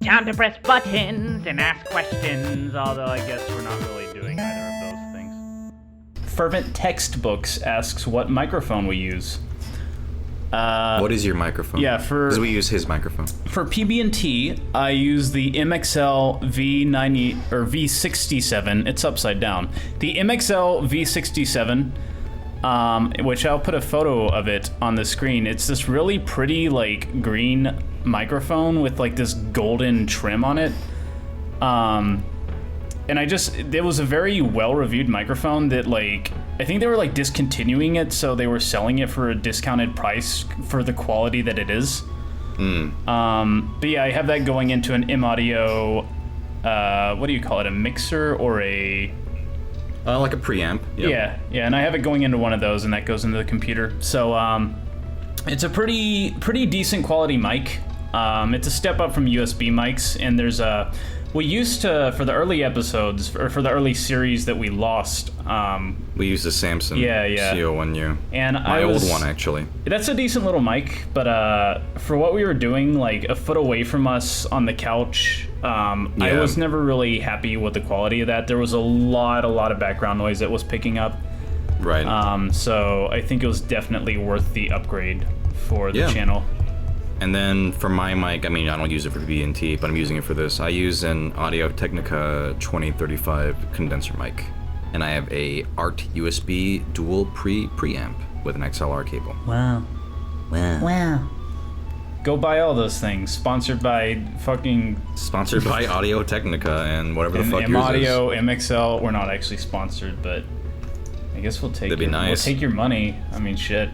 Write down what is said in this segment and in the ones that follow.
time to press buttons and ask questions, although I guess we're not really doing either of those things. Fervent Textbooks asks what microphone we use. What is your microphone? Yeah, because we use his microphone. For PB&T, I use the MXL V90 or V67. It's upside down. The MXL V67, which I'll put a photo of it on the screen. It's this really pretty, like, green microphone with like this golden trim on it. And it was a very well-reviewed microphone that, like, I think they were, like, discontinuing it, so they were selling it for a discounted price for the quality that it is. But yeah, I have that going into an M-Audio, what do you call it, a mixer or a... like a preamp. Yep. Yeah, and I have it going into one of those, and that goes into the computer. So, it's a pretty decent quality mic. It's a step up from USB mics, and there's a... We used to, for the early episodes, or for the early series that we lost... we used the Samson CO1U. And My old one, actually. That's a decent little mic, but for what we were doing, like, a foot away from us on the couch, I was never really happy with the quality of that. There was a lot of background noise that was picking up. Right. So I think it was definitely worth the upgrade for the channel. And then for my mic, I mean, I don't use it for B&T, but I'm using it for this. I use an Audio-Technica 2035 condenser mic. And I have a ART USB dual preamp with an XLR cable. Wow. Go buy all those things. Sponsored by Audio-Technica and whatever the fuck yours is. M-Audio, MXL. We're not actually sponsored, but I guess we'll take We'll take your money. I mean, shit.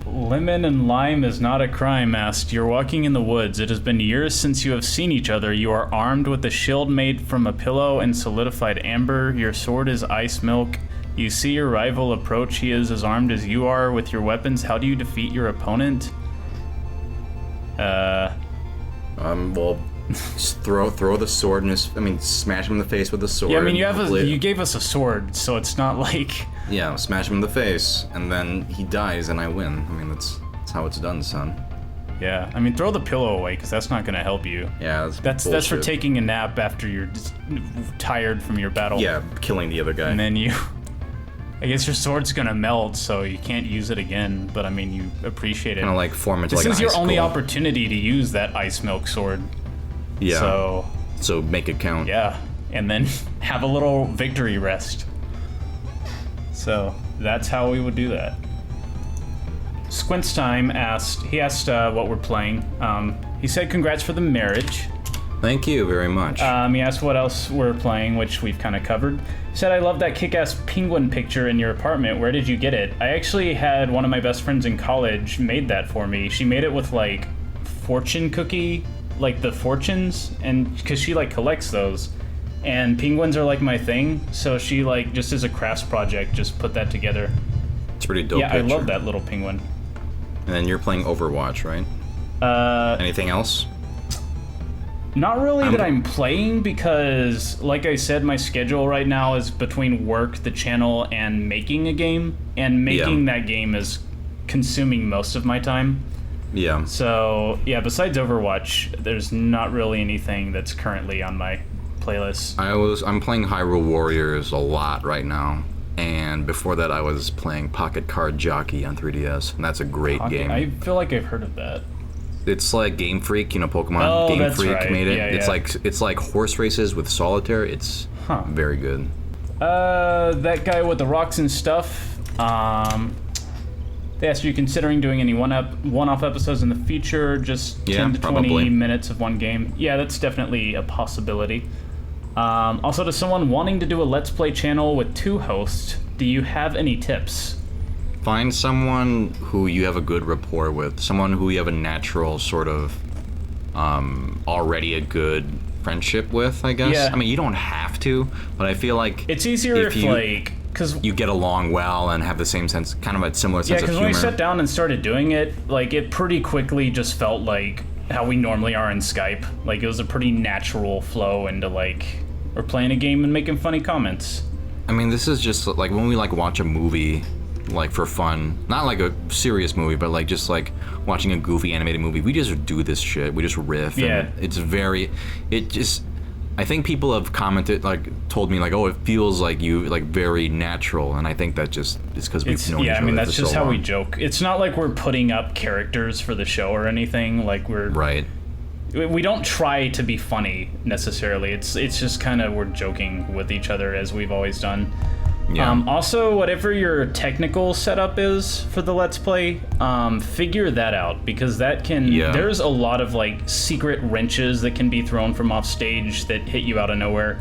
Lemon and lime is not a crime, asked. You're walking in the woods. It has been years since you have seen each other. You are armed with a shield made from a pillow and solidified amber. Your sword is ice milk. You see your rival approach. He is as armed as you are with your weapons. How do you defeat your opponent? Well, just throw the sword in his... I mean, smash him in the face with the sword. Yeah, I mean, you gave us a sword, so it's not like... Yeah, smash him in the face, and then he dies, and I win. I mean, that's how it's done, son. Yeah, I mean, throw the pillow away, because that's not going to help you. Yeah, that's for taking a nap after you're just tired from your battle. Yeah, killing the other guy. And then I guess your sword's going to melt, so you can't use it again, but I mean, you appreciate it. Kind of like form into like an ice This is your only skull. opportunity to use that ice milk sword. Yeah. So make it count. Yeah, and then have a little victory rest. So that's how we would do that. Squints Time asked what we're playing. He said congrats for the marriage. Thank you very much. He asked what else we're playing, which we've kind of covered. He said, I love that kick-ass penguin picture in your apartment. Where did you get it? I actually had one of my best friends in college made that for me. She made it with, like, fortune cookie, like the fortunes, and because she, like, collects those. And penguins are, like, my thing, so she, like, just as a crafts project, just put that together. It's a pretty dope picture. picture. I love that little penguin. And then you're playing Overwatch, right? Anything else? Not really that I'm playing, because, like I said, my schedule right now is between work, the channel, and making a game. And making that game is consuming most of my time. Yeah. So, yeah, besides Overwatch, there's not really anything that's currently on my playlist. I'm playing Hyrule Warriors a lot right now. And before that, I was playing Pocket Card Jockey on 3DS, and that's a great game. I feel like I've heard of that. It's like Game Freak, you know, Pokemon Game Freak made it. Yeah, It's like horse races with solitaire. It's very good. That guy with the rocks and stuff. They asked, are you considering doing any one-off episodes in the future? Just 10 to 20 minutes of one game. Yeah, that's definitely a possibility. Also, to someone wanting to do a Let's Play channel with 2 hosts, do you have any tips? Find someone who you have a good rapport with, someone who you have a natural sort of already a good friendship with, I guess. Yeah. I mean, you don't have to, but I feel like it's easier if like, because you get along well and have the same sense, kind of a similar sense of humor. Yeah, because when we sat down and started doing it, like, it pretty quickly just felt like how we normally are in Skype. Like, it was a pretty natural flow into, like, we're playing a game and making funny comments. I mean, this is just like when we like watch a movie like for fun. Not like a serious movie, but like just like watching a goofy animated movie. We just do this shit. We just riff. Yeah. And I think people have commented, like, told me, like, oh, it feels like you, like, very natural, and I think that just is because we've known each other for so long. Yeah, I mean, that's just how we joke. It's not like we're putting up characters for the show or anything, like, Right. We don't try to be funny, necessarily. It's just kind of, we're joking with each other, as we've always done. Yeah. Also, whatever your technical setup is for the Let's Play, figure that out, because that can... Yeah. There's a lot of, like, secret wrenches that can be thrown from off stage that hit you out of nowhere.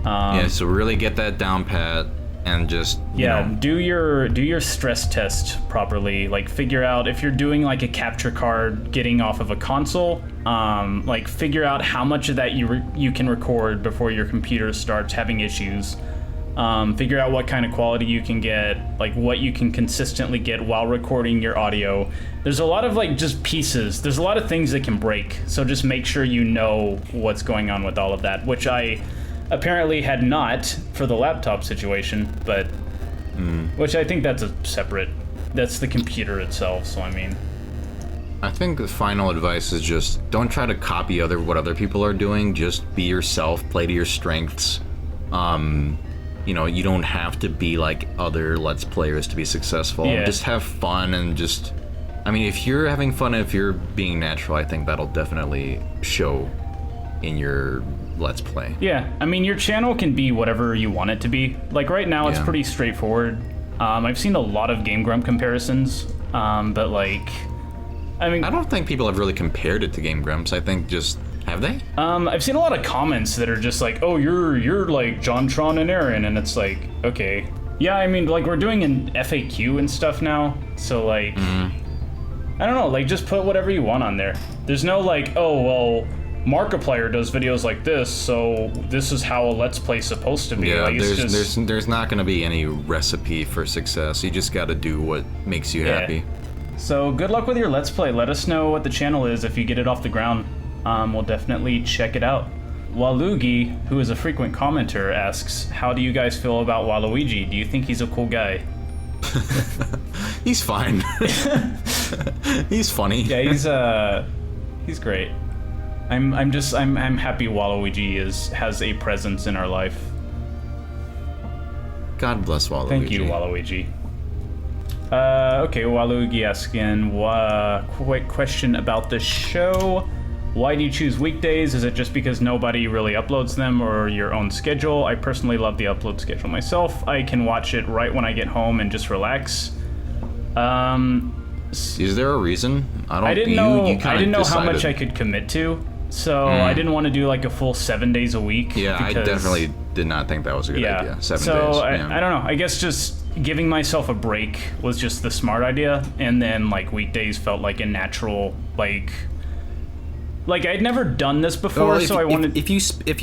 Yeah, so really get that down pat, and just, you know... do your stress test properly. Like, figure out if you're doing, like, a capture card getting off of a console, like, figure out how much of that you can record before your computer starts having issues. Figure out what kind of quality you can get, like what you can consistently get while recording your audio. There's a lot of like just pieces. There's a lot of things that can break. So just make sure you know what's going on with all of that, which I apparently had not for the laptop situation, but which I think that's that's the computer itself. So I mean, I think the final advice is just don't try to copy what other people are doing. Just be yourself, play to your strengths. You know, you don't have to be like other Let's Players to be successful. Yeah. Just have fun and just... I mean, if you're having fun, if you're being natural, I think that'll definitely show in your Let's Play. Yeah, I mean, your channel can be whatever you want it to be. Like, right now, it's pretty straightforward. I've seen a lot of Game Grump comparisons, but, like... I mean... I don't think people have really compared it to Game Grumps. I think just... Have they? I've seen a lot of comments that are just like, oh, you're like JonTron and Aaron, and it's like, okay. Yeah, I mean, like, we're doing an FAQ and stuff now, so, like, I don't know, like, just put whatever you want on there. There's no, like, oh, well, Markiplier does videos like this, so this is how a Let's Play is supposed to be. Yeah, like, there's not going to be any recipe for success. You just got to do what makes you happy. So, good luck with your Let's Play. Let us know what the channel is if you get it off the ground. We'll definitely check it out. Waluigi, who is a frequent commenter, asks, how do you guys feel about Waluigi? Do you think he's a cool guy? He's fine. He's funny. Yeah, he's great. I'm happy Waluigi has a presence in our life. God bless Waluigi. Thank you, Waluigi. Okay, Waluigi asking, quick question about the show. Why do you choose weekdays? Is it just because nobody really uploads them or your own schedule? I personally love the upload schedule myself. I can watch it right when I get home and just relax. Is there a reason? I didn't know how much I could commit to, so I didn't want to do like a full 7 days a week. Yeah, I definitely did not think that was a good idea. 7 days. So I don't know. I guess just giving myself a break was just the smart idea, and then like weekdays felt like a natural like I'd never done this before, so I wanted... If you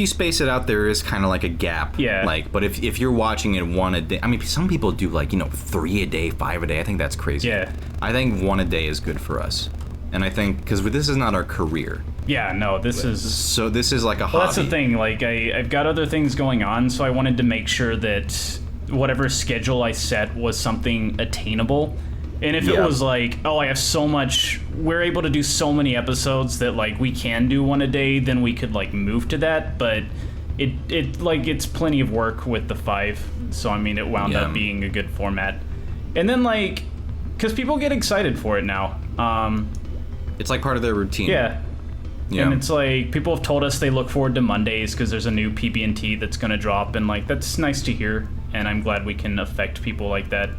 space it out, there is kind of like a gap. Yeah. Like, but if you're watching it one a day... I mean, some people do like, 3 a day, 5 a day. I think that's crazy. Yeah. I think 1 a day is good for us. And I think... Because this is not our career. Yeah, no, this is... So this is like a hobby. Well, that's the thing. Like, I've got other things going on, so I wanted to make sure that whatever schedule I set was something attainable. And if it was like, oh, I have so much, we're able to do so many episodes that like we can do 1 a day, then we could like move to that. But it's plenty of work with the 5. So I mean, it wound up being a good format. And then like, because people get excited for it now. It's like part of their routine. Yeah. And it's like, people have told us they look forward to Mondays because there's a new PB&T that's going to drop. And like, that's nice to hear. And I'm glad we can affect people like that.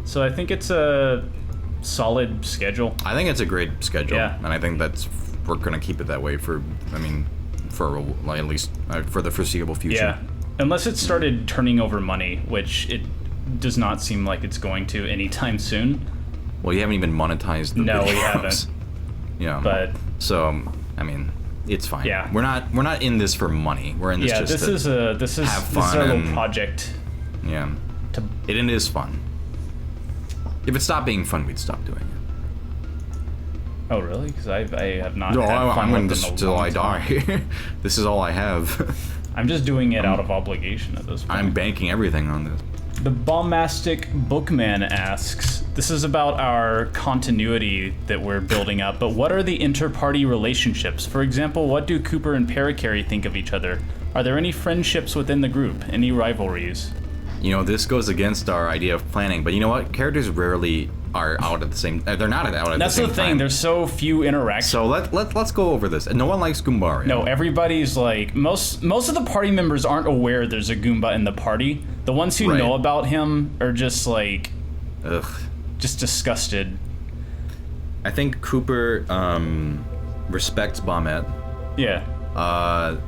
So I think it's a solid schedule. I think it's a great schedule. Yeah. And I think we're going to keep it that way for at least for the foreseeable future. Yeah. Unless it started turning over money, which it does not seem like it's going to anytime soon. Well, you haven't even monetized the videos. We haven't. Yeah. But so, I mean, it's fine. Yeah. We're not in this for money. We're in this just this is have fun. This is our little project. Yeah. It is fun. If it stopped being fun, we'd stop doing it. Oh, really? Because I have not had fun with them till I die. This is all I have. I'm just doing it out of obligation at this point. I'm banking everything on this. The Bombastic Bookman asks, this is about our continuity that we're building up, but what are the inter-party relationships? For example, what do Cooper and Parakarry think of each other? Are there any friendships within the group? Any rivalries? You know, this goes against our idea of planning, but you know what? Characters rarely are out at the same. They're not out at the same time. That's the thing. There's so few interactions. So let's go over this. No one likes Goombario. No, everybody's like most of the party members aren't aware there's a Goomba in the party. The ones who know about him are just like, just disgusted. I think Cooper respects Bombette. Yeah.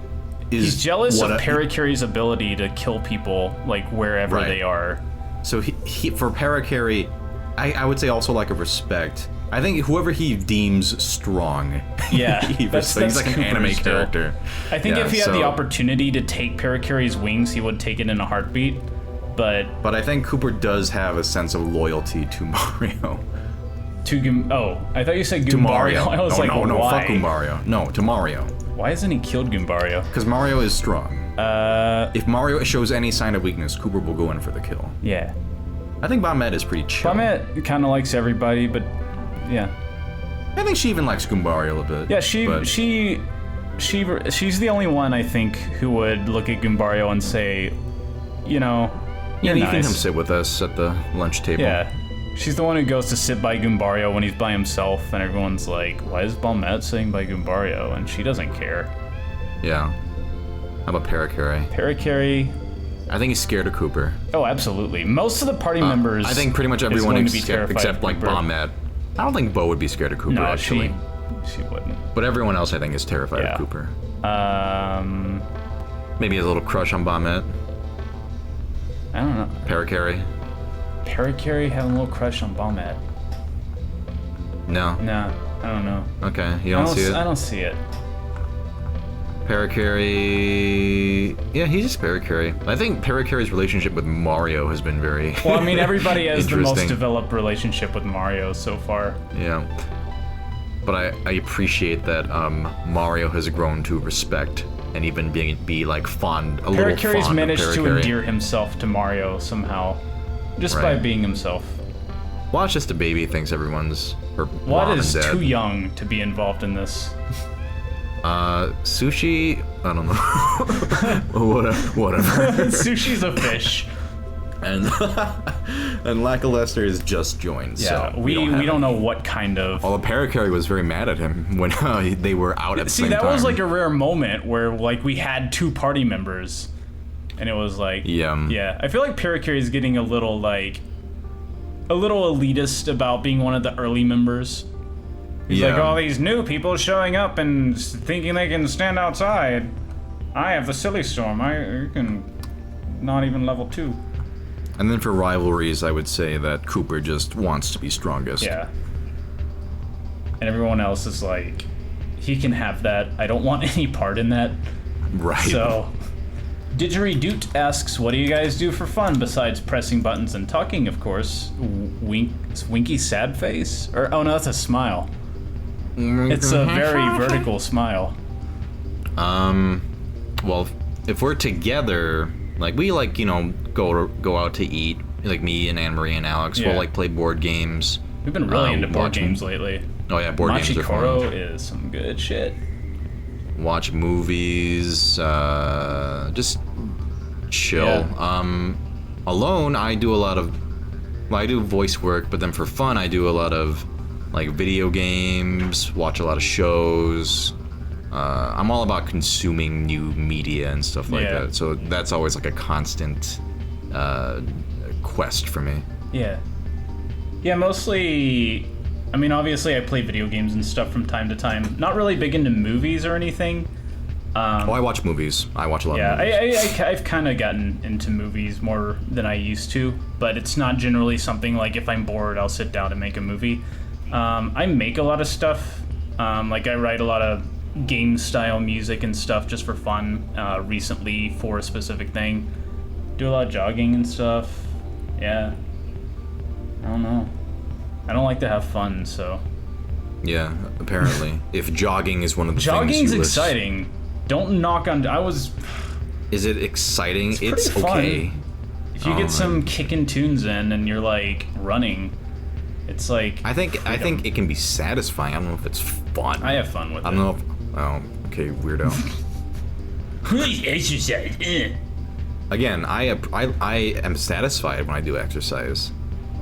He's jealous of Parakarry's ability to kill people like wherever they are. So he for Parakarry, I would say also like a respect. I think whoever he deems strong. Yeah, he's like an anime character. I think if he had the opportunity to take Parakarry's wings, he would take it in a heartbeat. But I think Cooper does have a sense of loyalty to Mario. I thought you said Goombario. I was no, why? Fuck Goombario. No, to Mario. Why hasn't he killed Goombario? Because Mario is strong. If Mario shows any sign of weakness, Cooper will go in for the kill. Yeah. I think Bombette is pretty chill. Bombette kind of likes everybody, but yeah. I think she even likes Goombario a little bit. Yeah, she's the only one I think who would look at Goombario and say, you know, you're nice. You can come sit with us at the lunch table. Yeah. She's the one who goes to sit by Goombario when he's by himself, and everyone's like, why is Bombette sitting by Goombario? And she doesn't care. Yeah. How about Parakarry? Parakarry... I think he's scared of Cooper. Oh, absolutely. Most of the party members... I think pretty much everyone except like Bombette. I don't think Bo would be scared of Cooper, actually. She wouldn't. But everyone else, I think, is terrified of Cooper. Maybe he has a little crush on Bombette. I don't know. Parakarry having a little crush on Bombette. No. No, I don't know. Okay, you don't see it? I don't see it. Parakarry... Yeah, he's just Parakarry. I think Parakarry's relationship with Mario has been very well, I mean, everybody has the most developed relationship with Mario so far. Yeah. But I appreciate that Mario has grown to respect and even be like fond, a little fond of Parakarry. Parakarry's managed to endear himself to Mario somehow. Just by being himself. Watt's just a baby, thinks everyone's her Watt is too young to be involved in this. Sushi, I don't know. Whatever. Sushi's a fish. And Lackluster is just joined. Yeah, so we don't know what kind of. Although Parakarry was very mad at him when they were out at the same time. See, that was like a rare moment where like we had two party members. And it was like, yeah. I feel like Parakarry is getting a little elitist about being one of the early members. He's like, all these new people showing up and thinking they can stand outside. I have the Silly Storm. I can not even level 2. And then for rivalries, I would say that Cooper just wants to be strongest. Yeah. And everyone else is like, he can have that. I don't want any part in that. Right. So... Didgeridoo asks, what do you guys do for fun besides pressing buttons and talking, of course? Winky sad face? Or, oh no, that's a smile. It's a very vertical smile. Well, if we're together, like, we, like, you know, go out to eat, like me and Anne-Marie and Alex, we'll, like, play board games. We've been really into board games lately. Oh yeah, board games are fun. Machikoro is some good shit. Watch movies, just chill. Yeah. Alone, I do a lot of, well, I do voice work, but then for fun, I do a lot of, like, video games, watch a lot of shows. I'm all about consuming new media and stuff like that, so that's always, like, a constant quest for me. Yeah. Yeah, mostly... I mean, obviously, I play video games and stuff from time to time. Not really big into movies or anything. I watch movies. I watch a lot of movies. Yeah, I've kind of gotten into movies more than I used to, but it's not generally something like if I'm bored, I'll sit down and make a movie. I make a lot of stuff. Like, I write a lot of game-style music and stuff just for fun, recently for a specific thing. Do a lot of jogging and stuff. Yeah. I don't know. I don't like to have fun, so... Yeah, apparently. If jogging is one of the Jogging's things you exciting. Don't knock on... Is it exciting? It's fun. Okay. If you get some kicking tunes in and you're like running, it's like I think it can be satisfying. I don't know if it's fun. I have fun with it. I don't know if, oh, okay, weirdo. Exercise. Again, I am satisfied when I do exercise.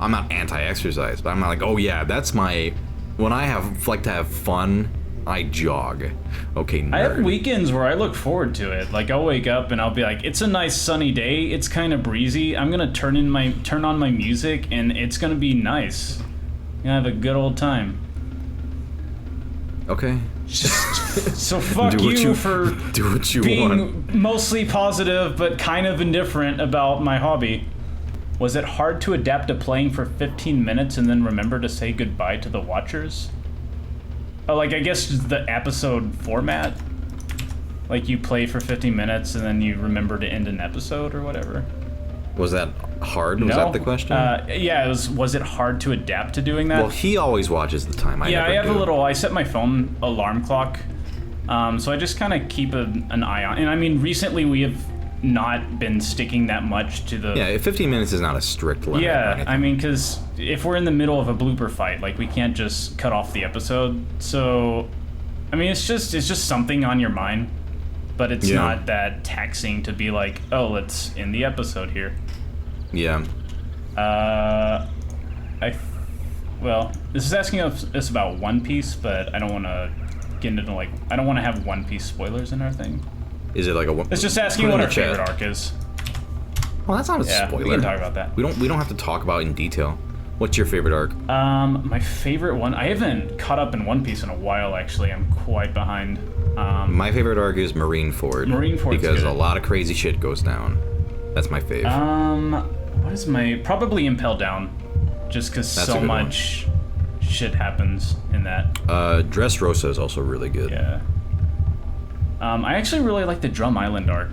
I'm not anti-exercise, but I'm not like, oh yeah, that's my. When I like to have fun, I jog. Okay, nerd. I have weekends where I look forward to it. Like I'll wake up and I'll be like, it's a nice sunny day. It's kind of breezy. I'm gonna turn on my music and it's gonna be nice. I'm gonna have a good old time. Okay. So fuck you for do what you being want. Mostly positive but kind of indifferent about my hobby. Was it hard to adapt to playing for 15 minutes and then remember to say goodbye to the watchers? Oh, like I guess the episode format? Like you play for 15 minutes and then you remember to end an episode or whatever? Was that hard? Was that the question? Yeah, was it hard to adapt to doing that? Well, he always watches the time. I set my phone alarm clock, so I just kind of keep an eye on. And I mean, recently we have not been sticking that much to the... Yeah, 15 minutes is not a strict limit. Yeah, I mean, because if we're in the middle of a blooper fight, like, we can't just cut off the episode. So, I mean, it's just something on your mind, but it's not that taxing to be like, oh, let's end the episode here. Yeah. Well, this is asking us about One Piece, but I don't want to get into, like, I don't want to have One Piece spoilers in our thing. Is it like a... It's just asking what our favorite arc is. Well, that's not a spoiler. We can talk about that. We don't have to talk about it in detail. What's your favorite arc? My favorite one... I haven't caught up in One Piece in a while, actually. I'm quite behind. My favorite arc is Marineford. Marineford's because good. A lot of crazy shit goes down. That's my fave. What is my... Probably Impel Down. Just because so much shit happens in that. Dressrosa is also really good. Yeah. I actually really like the Drum Island arc.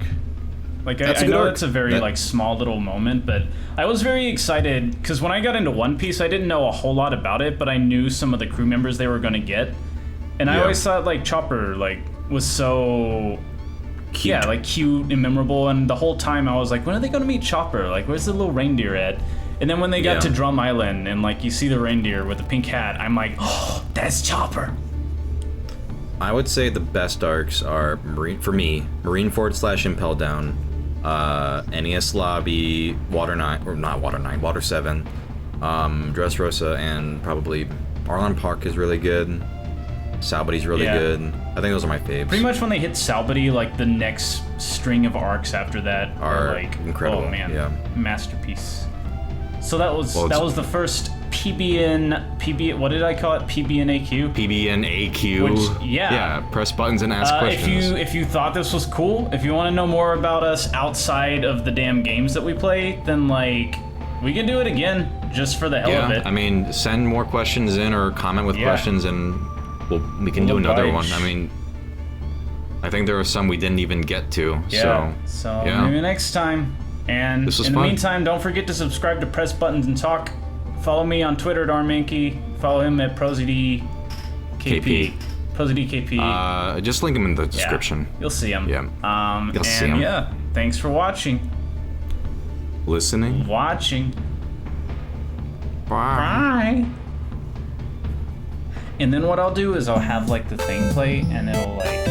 Like, I know it's a very, like, small little moment, but I was very excited, because when I got into One Piece, I didn't know a whole lot about it, but I knew some of the crew members they were going to get. And I always thought, like, Chopper, like, was so... Cute. Yeah, like, cute and memorable, and the whole time I was like, when are they going to meet Chopper? Like, where's the little reindeer at? And then when they got to Drum Island, and, like, you see the reindeer with the pink hat, I'm like, oh, that's Chopper! I would say the best arcs are, Marineford / Impel Down, NES Lobby, Water 7, Dressrosa, and probably Arlon Park is really good. Salbody's really good. I think those are my faves. Pretty much when they hit Salbody, like the next string of arcs after that are like incredible. Oh man, masterpiece. So that was the first PBN. What did I call it? PBNAQ. PBNAQ. Yeah. Press buttons and ask questions. If you thought this was cool, if you want to know more about us outside of the damn games that we play, then like we can do it again just for the hell of it. I mean, send more questions in or comment with questions, and we can do another one. I mean, I think there were some we didn't even get to. So maybe next time. And in the meantime, don't forget to subscribe to Press Buttons and Talk. Follow me on Twitter at Manky. Follow him at ProZD KP. ProZD KP. Just link him in the description. You'll see him. Yeah. You'll see him. Yeah. Thanks for watching. Listening. Watching. Bye. And then what I'll do is I'll have like the thing play and it'll like